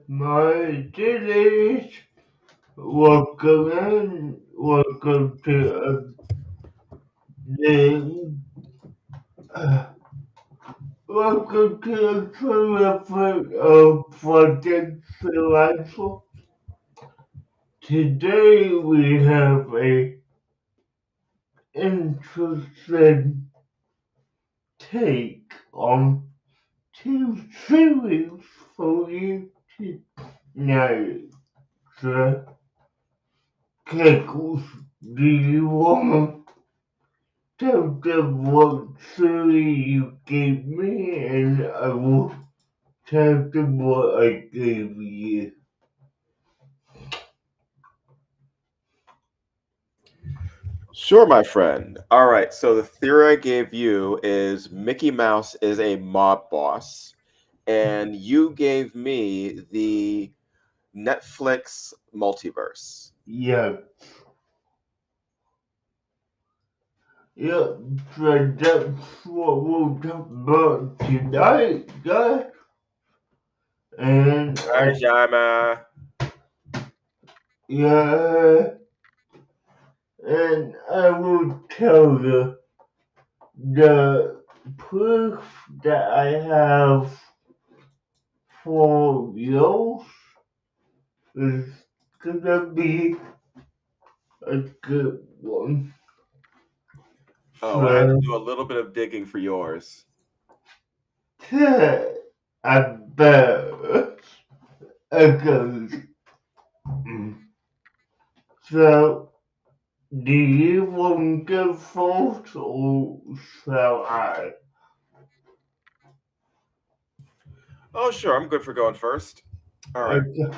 My dear, welcome to the welcome to the first episode of Friday Theorizer. Today we have a interesting take on two series for you to know. So, Kegels, do you want to tell them what series you gave me, and I will tell them what I gave you? Sure, my friend. All right, so the theory I gave you is Mickey Mouse is a mob boss, and you gave me the Netflix multiverse. Yeah. Yeah, so that's what we'll talk about tonight, guys. And Pajama. yeah, and I will tell you the proof that I have for yours is gonna be a good one. Oh, I had to So, do a little bit of digging for yours. I bet it goes. So, do you want to go first or shall I? Oh, sure, I'm good for going first. All right. Okay.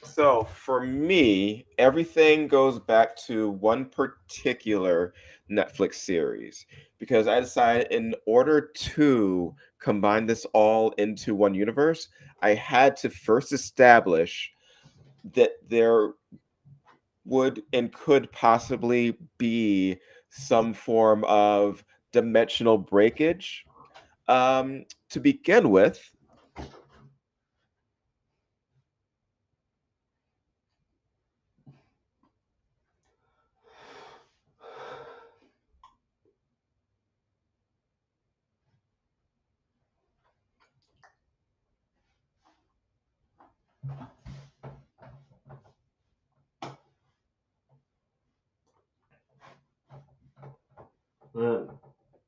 So for me, everything goes back to one particular Netflix series because I decided in order to combine this all into one universe, I had to first establish that there would and could possibly be some form of dimensional breakage. To begin with,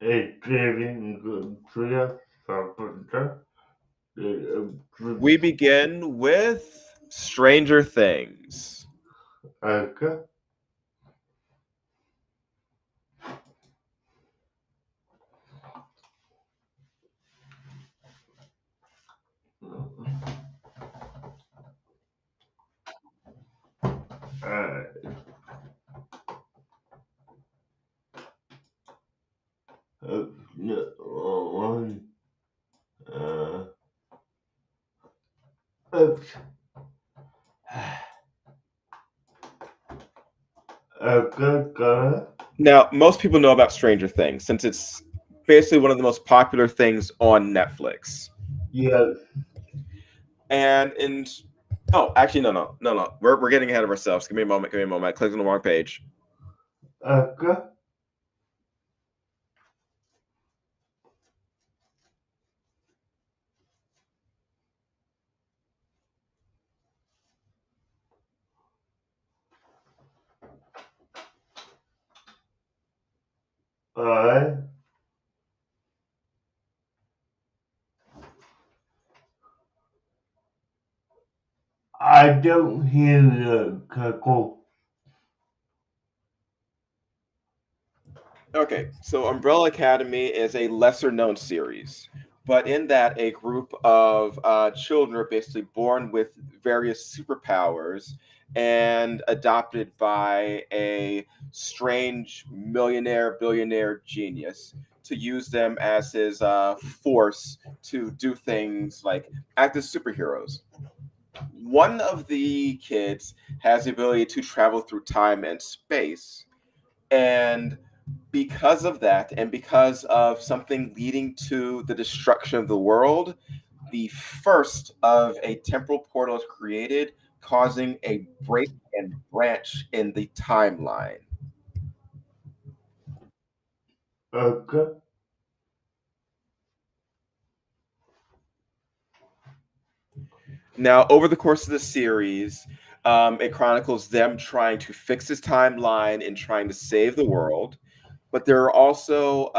It didn't go clear carpenter. we begin with Stranger Things. Okay. No, one. Uh, oops. Okay. Now, most people know about Stranger Things since it's basically one of the most popular things on Netflix. Yeah. And in oh, actually, no. We're getting ahead of ourselves. Give me a moment. Give me a moment. I clicked on the wrong page. Okay. Alright. I don't hear the cackle. Okay, so Umbrella Academy is a lesser known series, but in that, a group of children are basically born with various superpowers and adopted by a strange millionaire, billionaire genius to use them as his force to do things like act as superheroes. One of the kids has the ability to travel through time and space, and because of that, and because of something leading to the destruction of the world, the first of a temporal portal is created, causing a break and branch in the timeline. Okay. Now, over the course of the series, it chronicles them trying to fix this timeline and trying to save the world. But there are also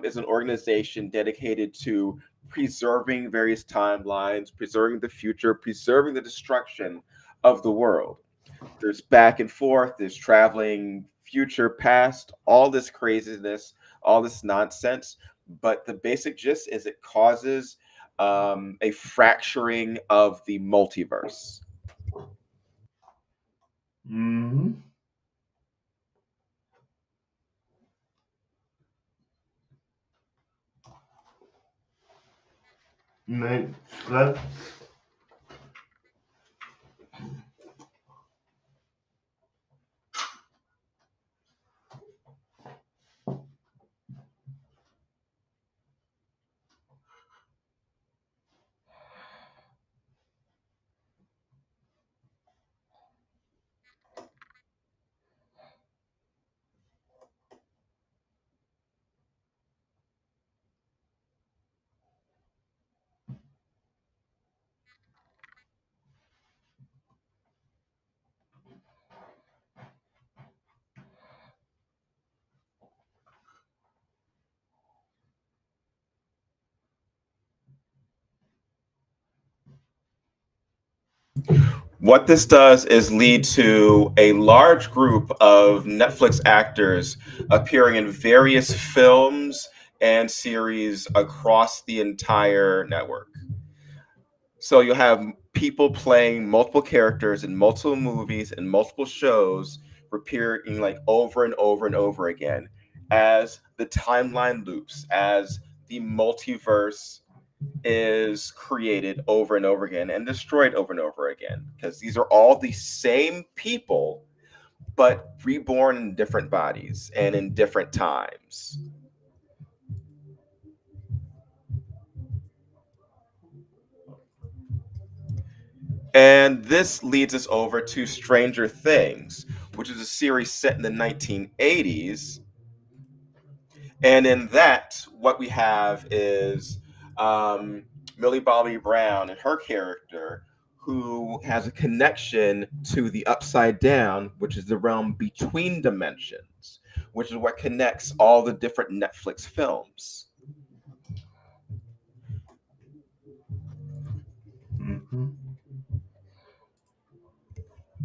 is an organization dedicated to preserving various timelines, preserving the future, preserving the destruction of the world. There's back and forth, there's traveling future, past, all this craziness, all this nonsense. But the basic gist is it causes a fracturing of the multiverse. Mm-hmm. Makes sense. What this does is lead to a large group of Netflix actors appearing in various films and series across the entire network. So you'll have people playing multiple characters in multiple movies and multiple shows, appearing like over and over and over again as the timeline loops, as the multiverse is created over and over again and destroyed over and over again, because these are all the same people but reborn in different bodies and in different times. And this leads us over to Stranger Things, which is a series set in the 1980s. And in that, what we have is um, Millie Bobby Brown and her character, who has a connection to the upside down, which is the realm between dimensions, which is what connects all the different Netflix films. Mm-hmm.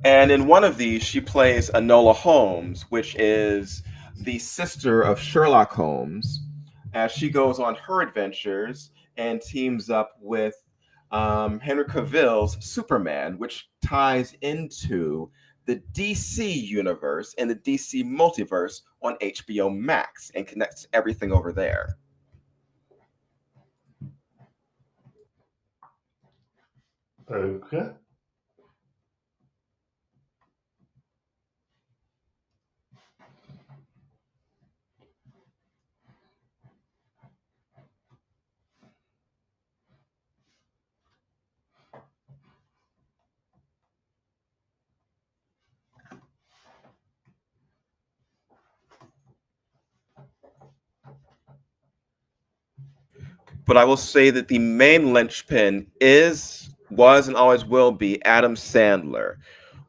And in one of these, she plays Enola Holmes, which is the sister of Sherlock Holmes, as she goes on her adventures and teams up with Henry Cavill's Superman, which ties into the DC universe and the DC multiverse on HBO Max and connects everything over there. Okay. But I will say that the main linchpin was, and always will be Adam Sandler,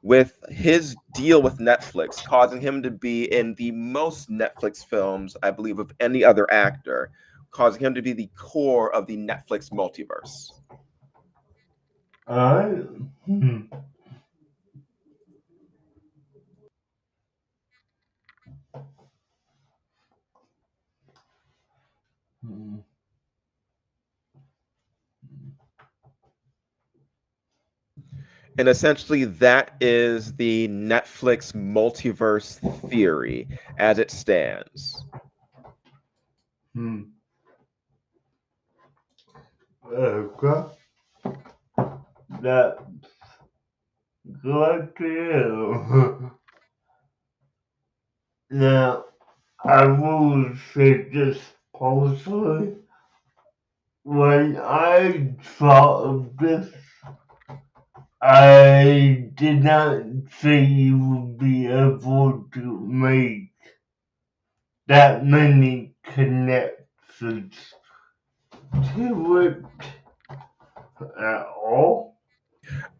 with his deal with Netflix causing him to be in the most Netflix films, I believe, of any other actor, causing him to be the core of the Netflix multiverse. I. Hmm. And essentially, that is the Netflix multiverse theory as it stands. Hmm. Okay. That's good to hear. Now, I will say this personally. When I thought of this, I did not think you would be able to make that many connections to it at all.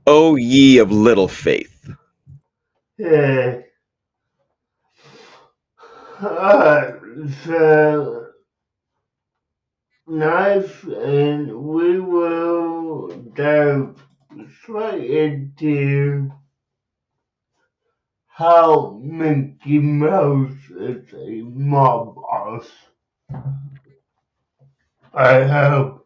O ye of little faith. Yeah. So nice, and we will dive straight into how Mickey Mouse is a mob boss. I have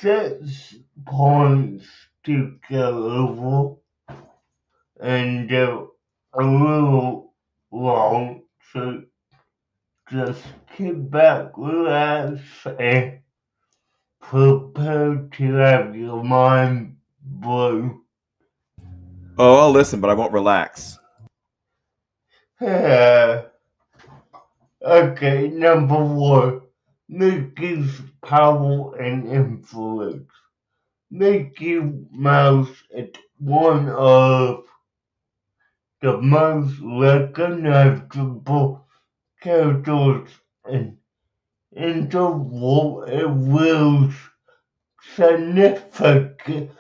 6 points to go over, and they're a little long, so just kick back, relax, and prepare to have your mind blown. Oh, I'll listen, but I won't relax. Yeah. Okay, number 1. Mickey's power and influence. Mickey Mouse is one of the most recognizable characters in the world and wields significant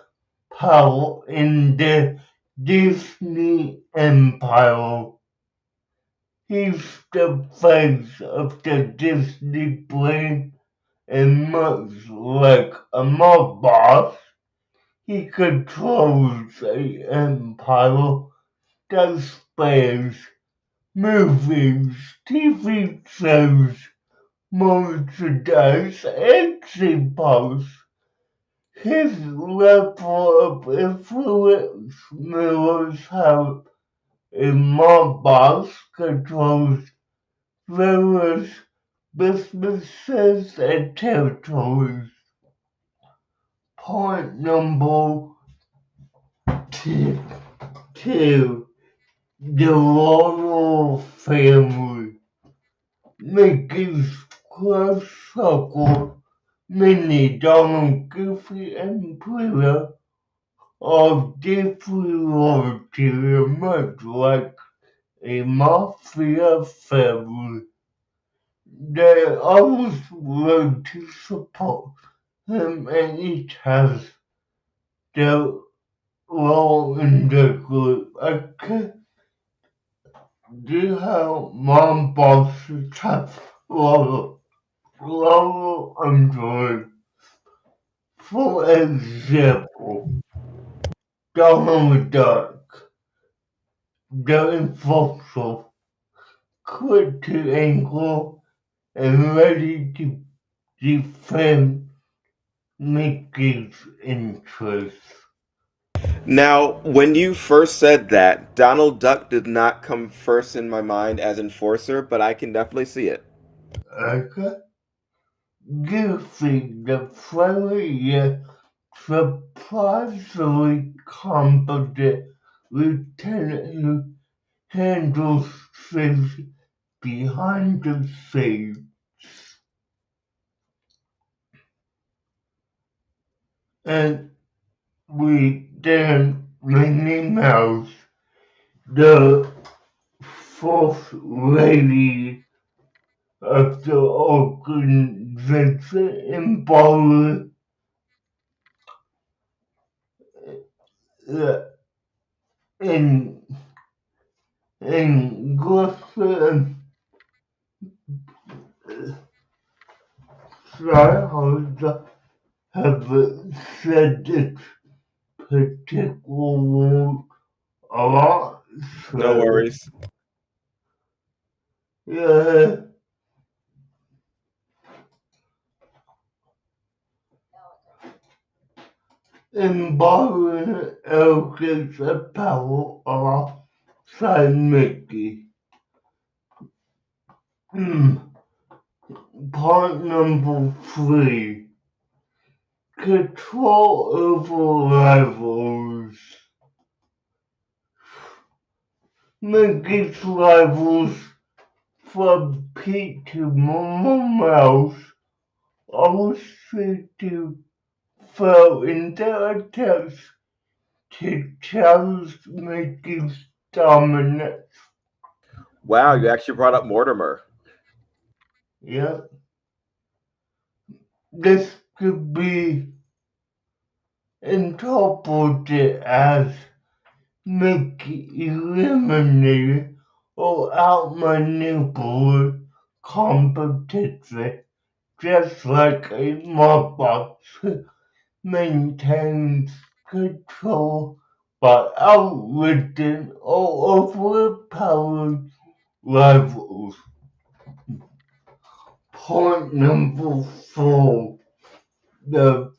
power in the Disney Empire. He's the face of the Disney brand, and much like a mob boss, he controls an empire that spans movies, TV shows, merchandise, and symbols. His level of influence mirrors how a mob boss controls various businesses and territories. Point number two, two the royal family. Mickey's close circle, Minnie, Donald, Goofy, and Pluto are deeply loyal to him, much like a mafia family. They always willing to support him anytime they're role in the group. I can see how mom bosses have Laurel Android. For example, Donald Duck, the enforcer, quick to anger and ready to defend Mickey's interests. Now, when you first said that, Donald Duck did not come first in my mind as enforcer, but I can definitely see it. Okay? Goofy, the friendly yet surprisingly competent lieutenant who handles things behind the scenes. And we then Minnie Mouse, the fourth lady of the organization, embodied uh, in Gotham. Sorry, have said this particular word a lot. No So, worries. yeah, embodying elements of power alongside Mickey. Part number 3. Control over rivals. Mickey's rivals from Pete to Mouse always seem to fell into attempts to challenge Mickey's dominance. Wow, you actually brought up Mortimer. Yep. This could be interpreted as Mickey eliminated or outmaneuvered competition, just like a mob boss maintains control by outwitting or overpowering rivals. Point number 4. The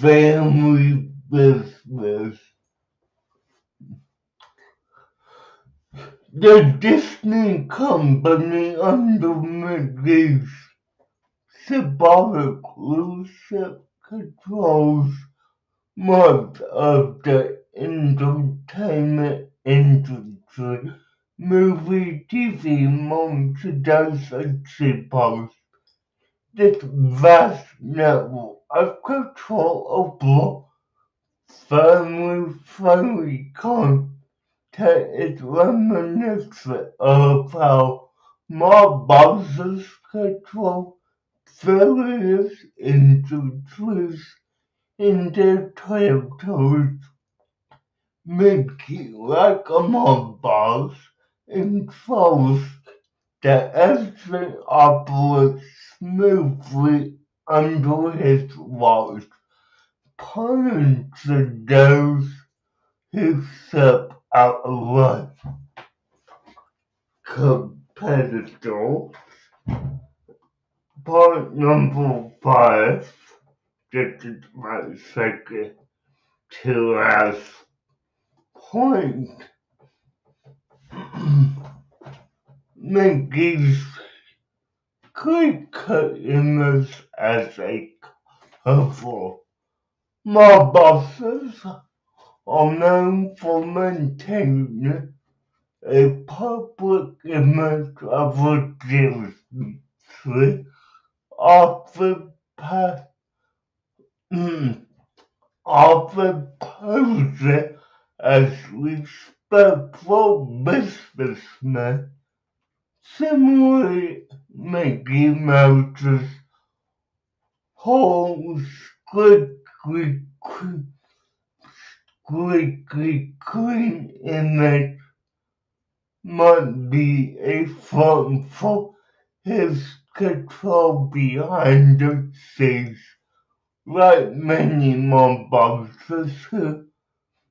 family business. The Disney company under Mickey's symbolic leadership controls much of the entertainment industry, movie, TV, merchandise, and CPOs. This vast network of control over family-friendly content is reminiscent of how mob bosses control various industries in their territories. Mickey, like a mob boss, ensures that everything operates smoothly under his watch, punishing those who step out of line. Competitor. Point number 5. This is my second to last point. Mickey's quick-cut image as a cover. Mob bosses are known for maintaining a public image of legitimacy, often posing as respectful businessmen. Similarly, Mickey Mouse's whole squeaky clean image might be a front for his control behind the scenes, like many mob bosses who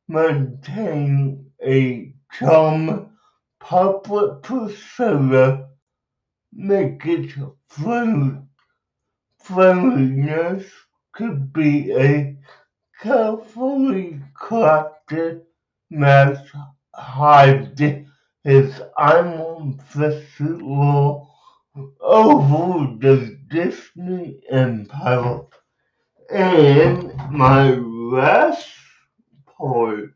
maintain a charming public persona. Mickey's friendliness could be a carefully crafted mask hiding his iron fisted law over the Disney Empire. And my last point,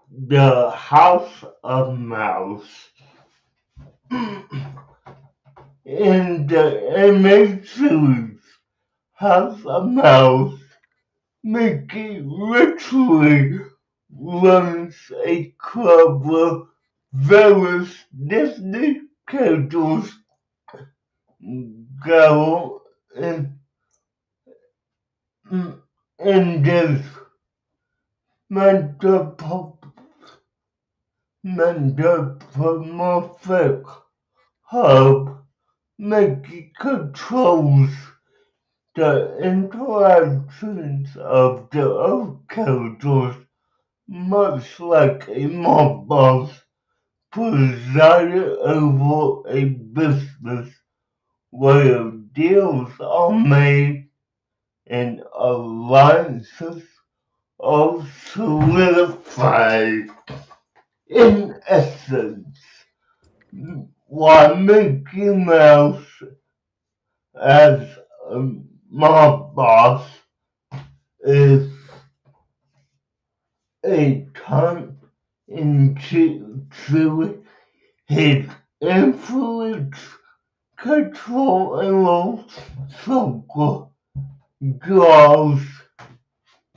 the House of Mouse. In the animated series House of Mouse, Mickey literally runs a club where various Disney characters go in this metamorphic hub. Mickey controls the interactions of the other characters, much like a mob boss presided over a business where deals are made and alliances are solidified. In essence, while Mickey Mouse as mob boss is a time into his influence, control, and social draws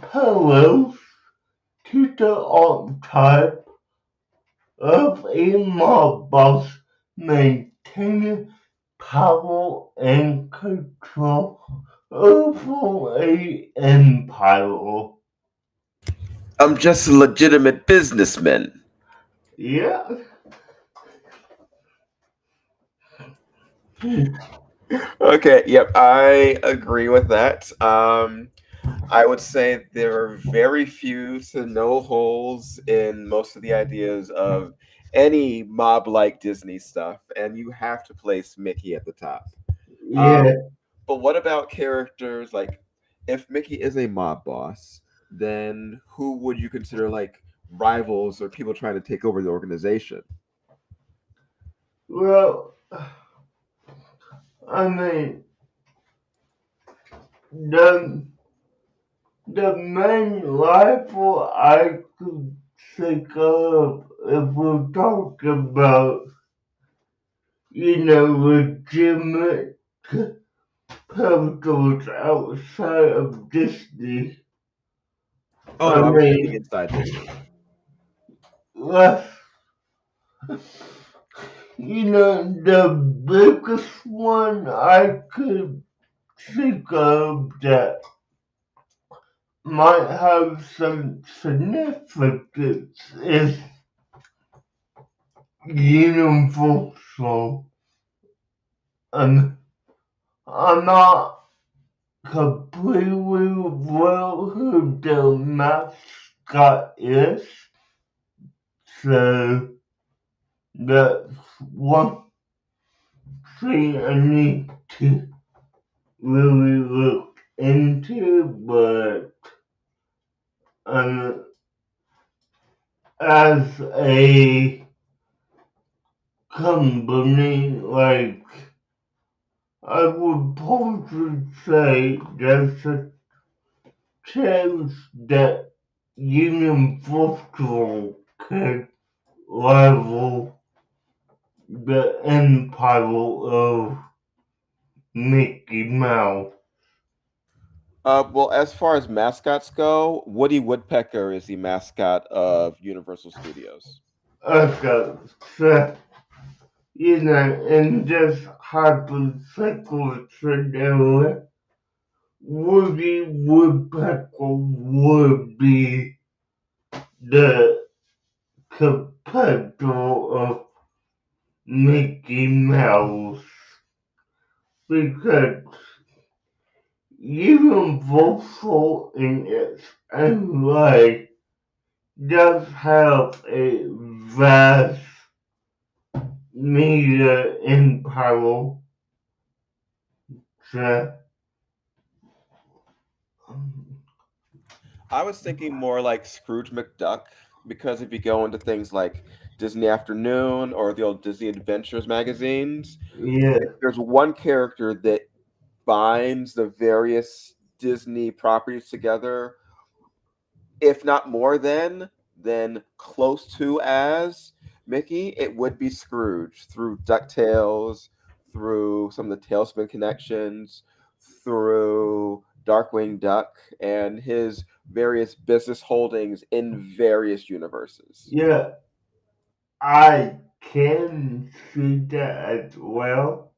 parallels to the archetype of a mob boss maintaining power and control over a empire. I'm just a legitimate businessman. Yeah. Okay, yep, I agree with that. I would say there are very few to no holes in most of the ideas of any mob like Disney stuff, and you have to place Mickey at the top. Yeah. Um, but what about characters like if Mickey is a mob boss, then who would you consider like rivals or people trying to take over the organization? Well, I mean, the the main rival I could think of if we're talking about, legitimate characters outside of Disney. Oh I no, I was thinking mean, inside Disney. let's, the biggest one I could think of that might have some significance is universal. And I'm not completely aware who the mascot is, so that's one thing I need to really look into, but as a company, like, I would probably say there's a chance that Universal could rival the empire of Mickey Mouse. Well, as far as mascots go, Woody Woodpecker is the mascot of Universal Studios. Okay, so, in this hypothetical scenario, Woody Woodpecker would be the competitor of Mickey Mouse because Universal in its own way does have a vast media empire. So, I was thinking more like Scrooge McDuck because if you go into things like Disney Afternoon or the old Disney Adventures magazines, yeah, if there's one character that binds the various Disney properties together, if not more than close to as Mickey, it would be Scrooge through DuckTales, through some of the Tailspin connections, through Darkwing Duck, and his various business holdings in various universes. yeah, I can see that as well.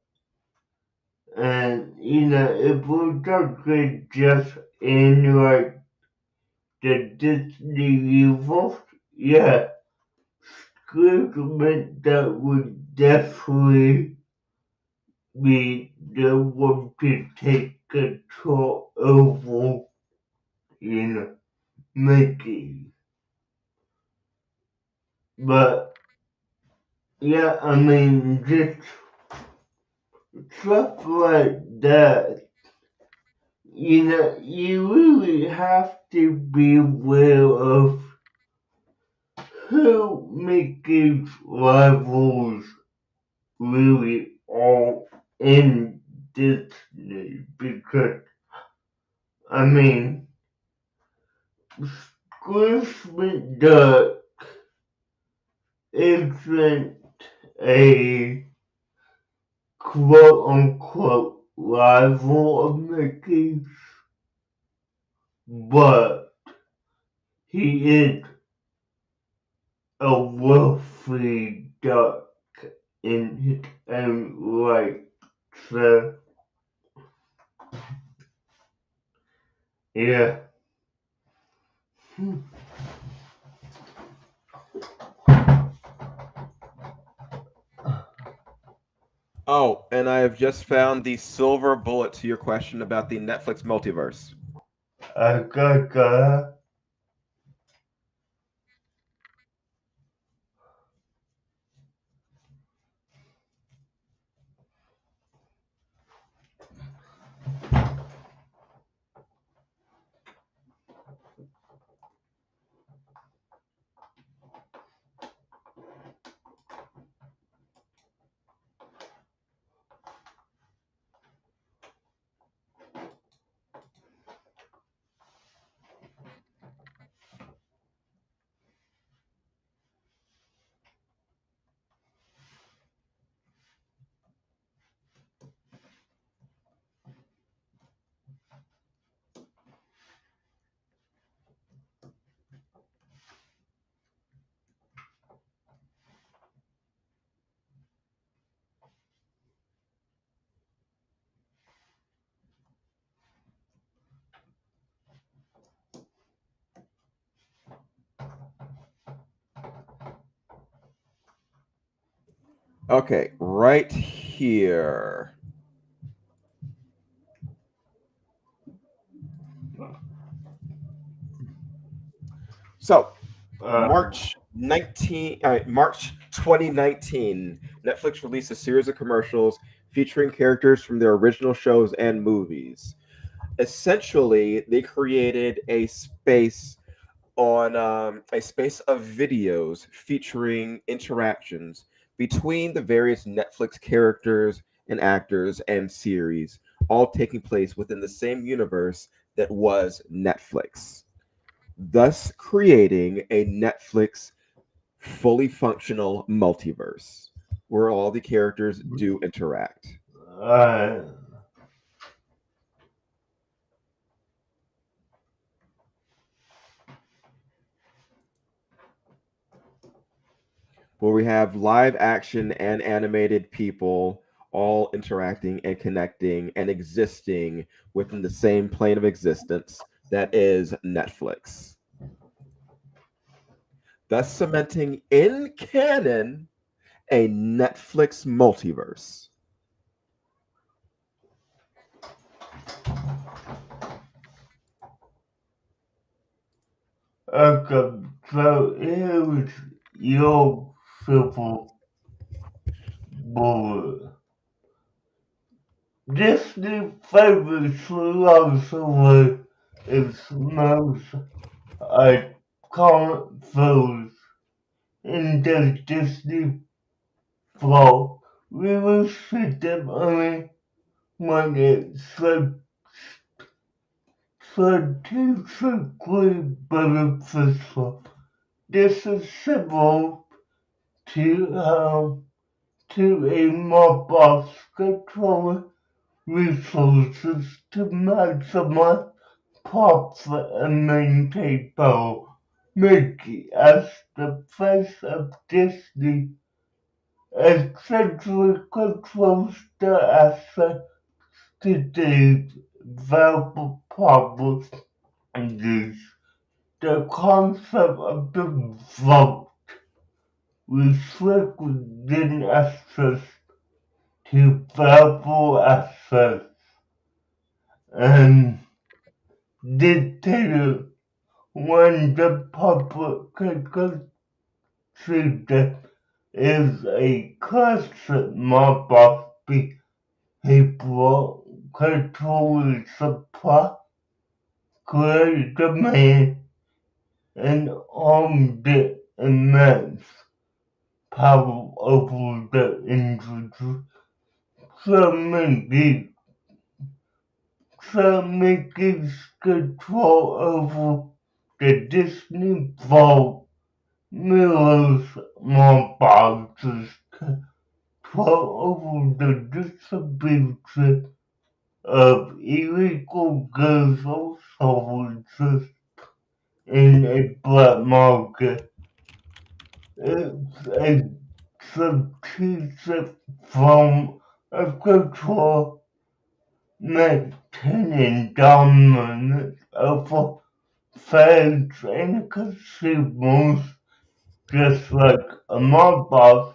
And if we're talking just in like the Disney universe, yeah, Scrooge that would definitely be the one to take control over, you know, Mickey. But yeah, I mean, just stuff like that you really have to be aware of who makes rivals really all in Disney, because I mean Scrooge McDuck isn't a quote unquote rival of Mickey's, but he is a wealthy duck in his own right. So, yeah. Oh, and I have just found the silver bullet to your question about the Netflix multiverse. Gaga. Okay, right here. So, March 2019, Netflix released a series of commercials featuring characters from their original shows and movies. Essentially, they created a space of videos featuring interactions between the various Netflix characters and actors and series, all taking place within the same universe that was Netflix, thus creating a Netflix fully functional multiverse where all the characters do interact. Uh, Where we have live action and animated people all interacting and connecting and existing within the same plane of existence that is Netflix, thus cementing in canon a Netflix multiverse. okay, so here's your simple bullet. Disney favors philosophy its most iconic films in the Disney flow. We will see them only when it's strategically beneficial. This is similar to a more boss controlling resources to maximize profit and maintain power. Mickey, as the face of Disney, essentially controls the assets to these valuable problems and use the concept of the vote, restrict within access to valuable assets and dictator when the public can conceive that is a classic mob behavioral control supply, create demand, and harm the immense power over the individual. Filmmaking, filmmaking's control over the Disney Vault mirrors Montbox's control over the distribution of illegal goods or services in a black market. It's a strategic form of control, maintaining dominance over fans and consumers, just like a mob boss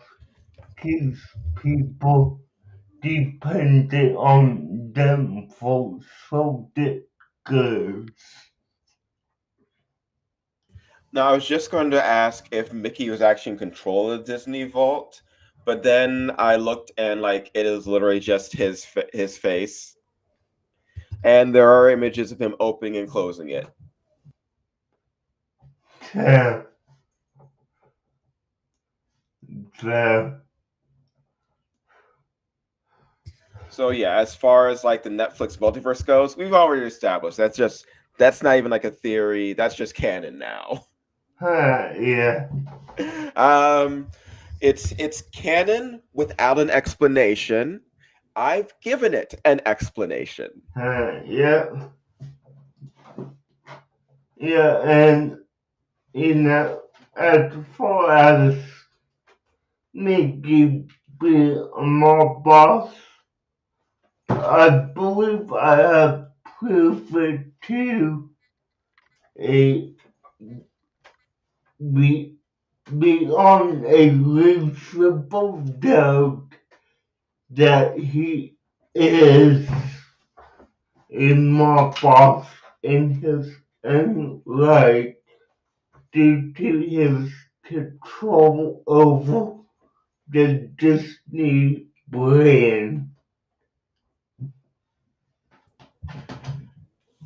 keeps people dependent on them for sold goods. Now, I was just going to ask if Mickey was actually in control of the Disney Vault, but then I looked and like it is literally just his face, and there are images of him opening and closing it. Yeah. Yeah. So yeah, as far as like the Netflix multiverse goes, we've already established that's not even like a theory. That's just canon now. Yeah. It's canon without an explanation. I've given it an explanation. Yeah. Yeah, and as far as making being a mob boss, I believe I have proven to a be beyond a reasonable doubt that he is a mob boss in his own right due to his control over the Disney brand.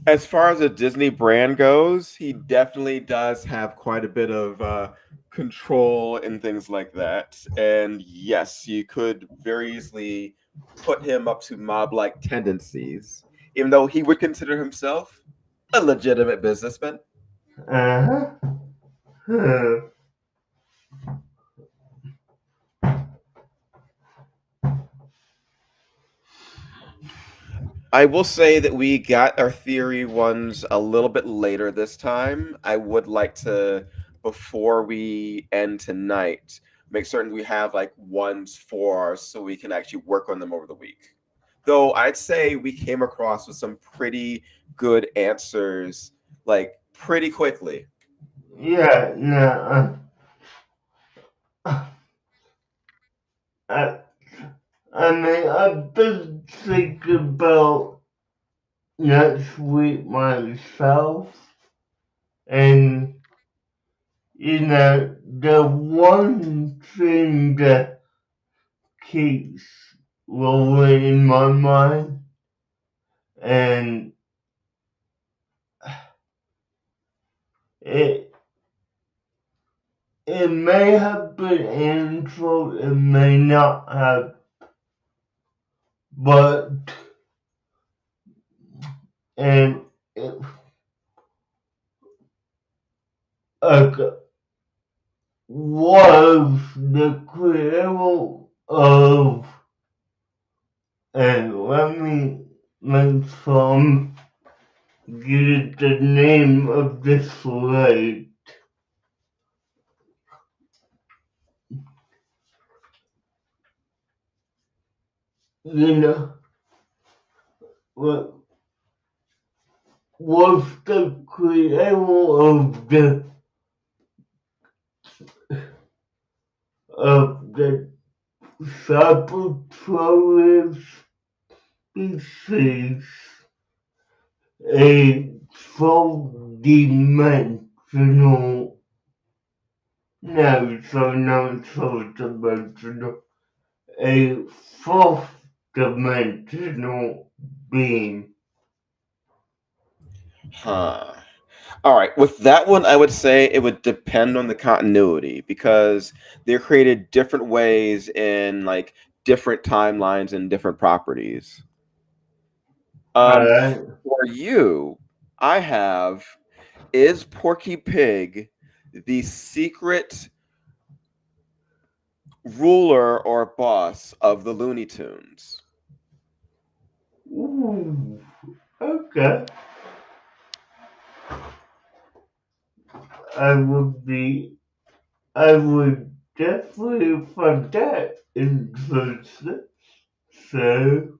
As far as the Disney brand goes, he definitely does have quite a bit of control and things like that. And yes, you could very easily put him up to mob like tendencies, even though he would consider himself a legitimate businessman. Uh-huh. Huh. I will say that we got our theory ones a little bit later this time. I would like to, before we end tonight, make certain we have like ones for us so we can actually work on them over the week. Though I'd say we came across with some pretty good answers, like pretty quickly. Yeah, no, I, I mean, I've been thinking about next week myself, and the one thing that keeps rolling in my mind, and it it may have been answered, it may not have, but and it, uh, was the creator of, and let me make some get the name of this right. You know, what was the creator of the cybertronic species, a four-dimensional, no, so not four-dimensional, a fourth dimensional being. Huh. All right. With that one, I would say it would depend on the continuity because they're created different ways in like different timelines and different properties. Alright. For you, I have is Porky Pig the secret ruler or boss of the Looney Tunes? Ooh, okay. I would be, I would definitely find that interesting. So,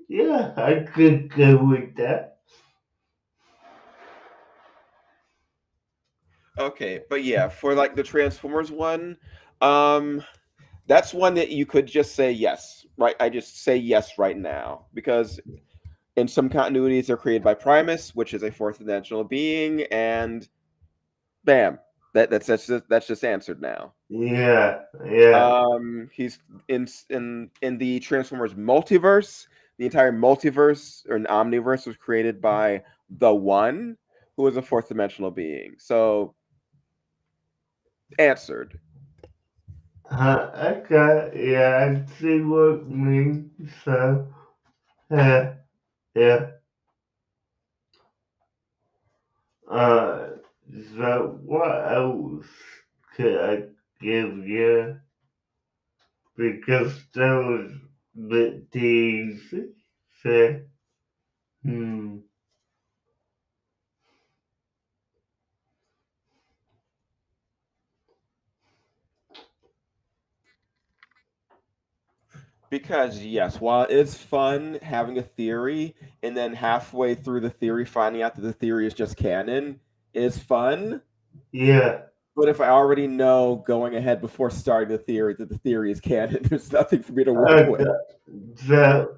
yeah, I could go with that. Okay, but yeah, for like the Transformers one, um, that's one that you could just say yes, right? I just say yes right now because in some continuities they're created by Primus, which is a fourth dimensional being, and bam, that's just answered now. Yeah, yeah. He's in the Transformers multiverse. The entire multiverse or an omniverse was created by the One, who is a fourth dimensional being. So answered. Okay, yeah, I see what you mean. So, yeah, yeah. Uh, so what else could I give you? Because that was the easy. So, hmm. Because yes, while it's fun having a theory and then halfway through the theory finding out that the theory is just canon is fun. Yeah, But if I already know going ahead before starting the theory that the theory is canon, there's nothing for me to work with. okay. So,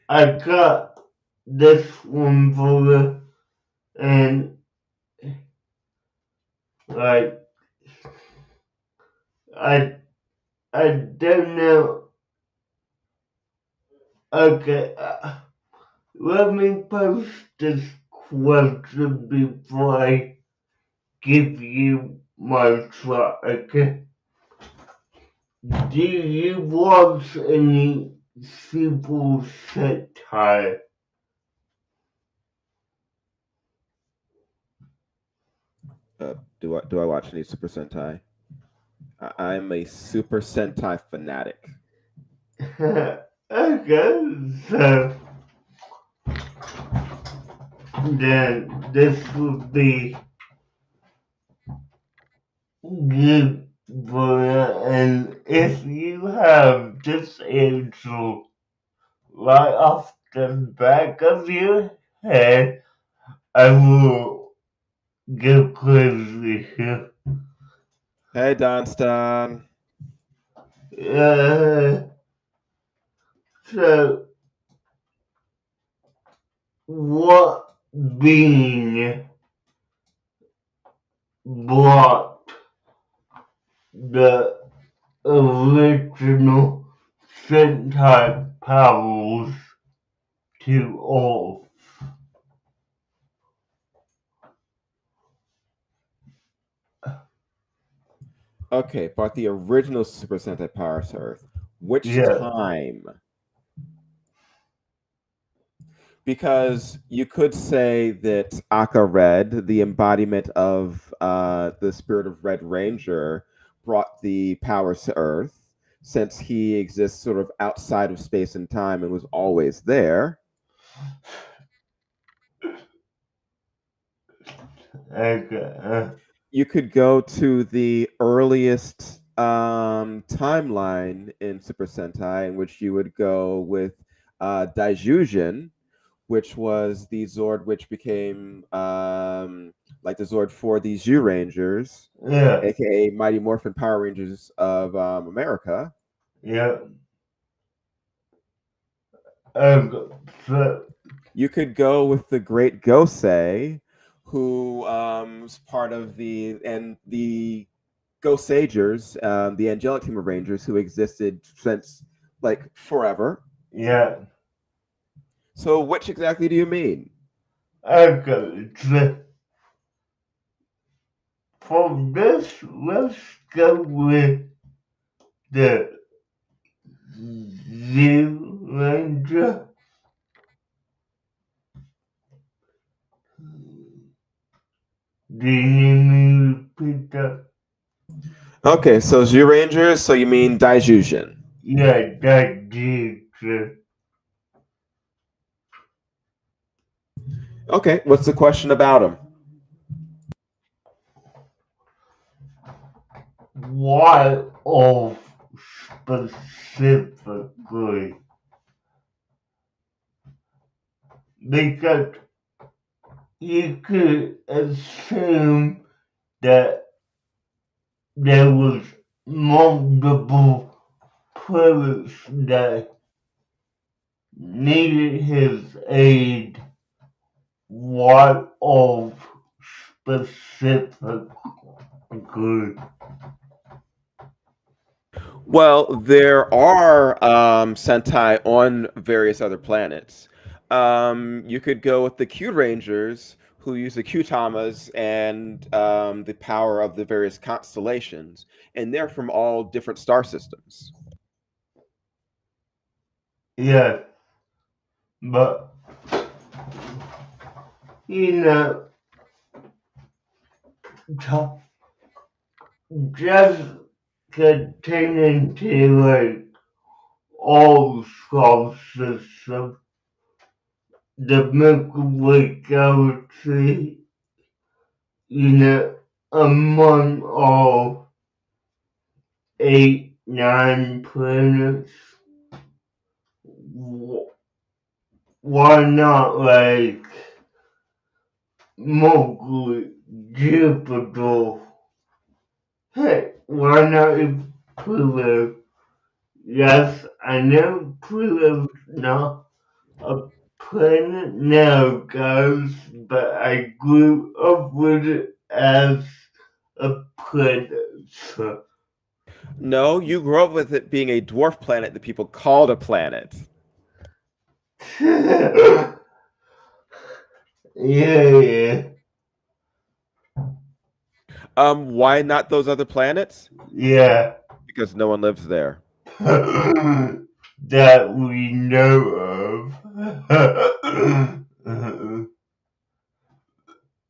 I got this one for you, and like, I, I don't know. Okay, let me post this question before I give you my try. Okay. Do you watch any super satire? Do I watch any Super Sentai? I'm a Super Sentai fanatic. Okay, so then this would be good for you, and if you have this answer right off the back of your head, I will go crazy here. Hey, Dunstan. Uh, so, what being brought the original Sentai powers to Earth? Okay, but the original Super Sentai Power to Earth. Which Yeah, time? Because you could say that Aka Red, the embodiment of the spirit of Red Ranger, brought the powers to Earth, since he exists sort of outside of space and time and was always there. okay. You could go to the earliest timeline in Super Sentai, in which you would go with Daijujin, which was the Zord which became like the Zord for the Zhu Rangers, Yeah, aka Mighty Morphin Power Rangers of America. yeah. Okay. So, You could go with the Great Gosei, who was part of the Gosagers, the angelic team of Rangers, who existed since Like forever? Yeah. So which exactly do you mean? Okay, so for this, let's go with the Zoolander. Do you need me to repeat that? Okay, so Zoo Rangers, so you mean Daijujin. Yeah, that did. Okay, what's the question about him? Why of specifically? Because you could assume that there was multiple planets that needed his aid. What of specifically? Well, there are Sentai on various other planets. You could go with the Q Rangers, who use the Q-Tamas and the power of the various constellations, and they're from all different star systems. Yes, but you know, just containing to like all solar systems, the Milky Way galaxy, you know, among all 8, 9 planets, why not like Mercury, Jupiter? Hey, why not Pluto? Yes, I know Pluto's not a planet now, guys, but I grew up with it as a planet. So. No, you grew up with it being a dwarf planet that people called a planet. Yeah, yeah, Why not those other planets? yeah. Because no one lives there. That we know of.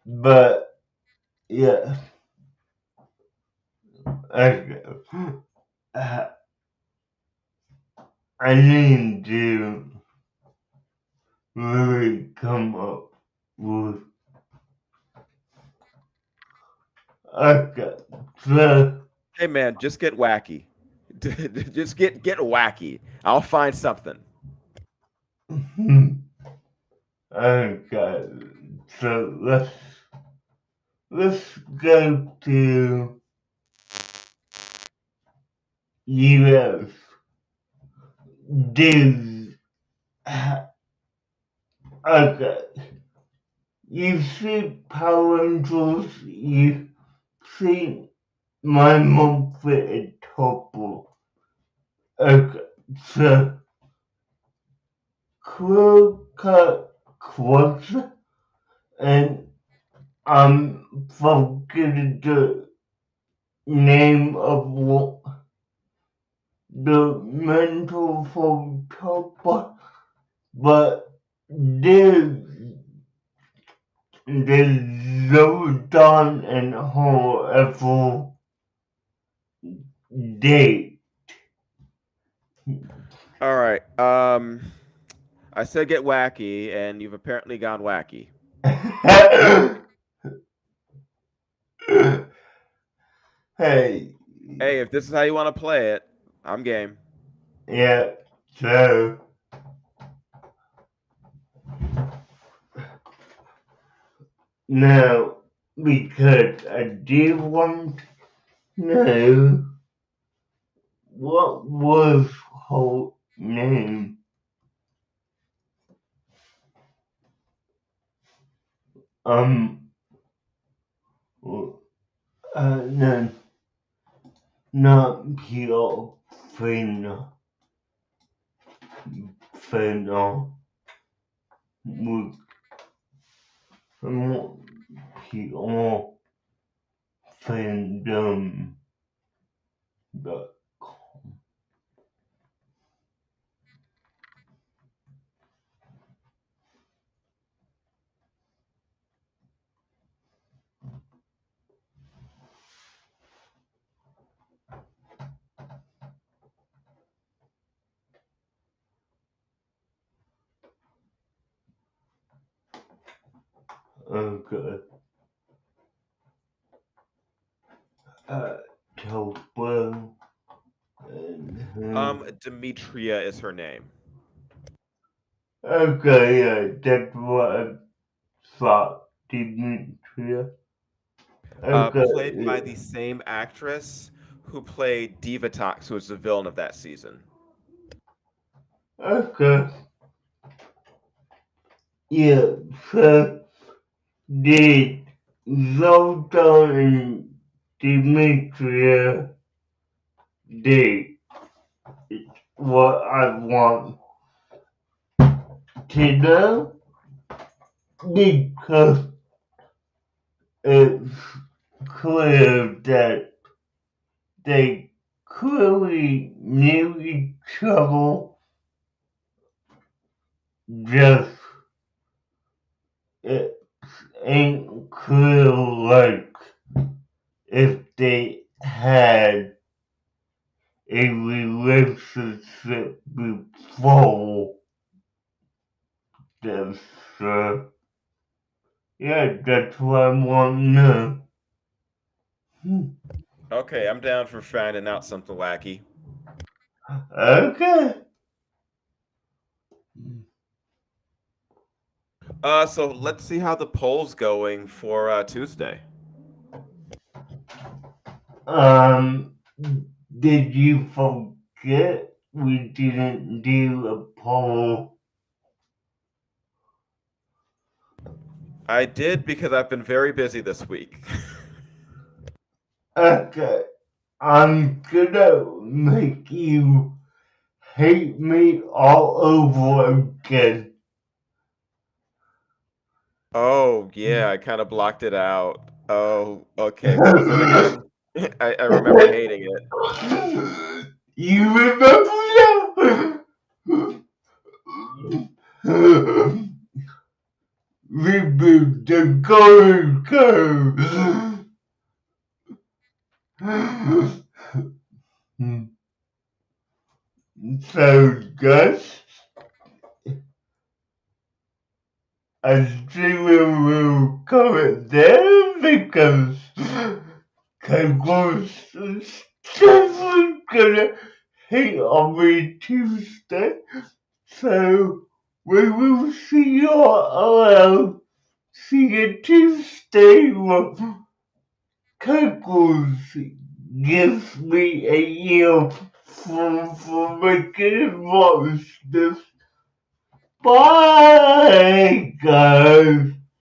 But, yeah, okay. Uh, I need to really come up with. Okay, so. Hey man, just get wacky. Just get wacky. I'll find something. Okay, so let's go to US. Dude, okay, you see Power Rangers, you see my mom fit a couple. Okay, so crew cut quotes and I'm forgetting the name of what the mental photographer, but there's Zoltan and her every day. All right. I said get wacky, and you've apparently gone wacky. Hey, Hey, if this is how you want to play it, I'm game. yeah, so now because I do want to know what was her name. Um, no, not Pure Fina. fandom with PR fandom. Okay. Topo and Demetria is her name. okay, yeah, that's what I thought. Demetria. Okay, Played by yeah. the same actress who played Divatox, who was the villain of that season. Okay. Yeah, so did Zoltan and Demetria date? What I want to know because it's clear that they clearly knew each other, just it ain't clear like if they had a relationship before this. Yeah, that's what I want to know. Okay, I'm down for finding out something wacky. Okay. So let's see how the poll's going for Tuesday. Um, did you forget we didn't do a poll? I did because I've been very busy this week. Okay, I'm gonna make you hate me all over again. Oh, yeah, I kind of blocked it out. Oh, okay. What was it again? I remember hating it. You remember that? Reboot the golden curve. So, Gus, I think we will cover there because Kegels is definitely gonna hate on me Tuesday. So, we will see you all around. See you Tuesday. Kegels gives me a year for making monsters. Bye, guys.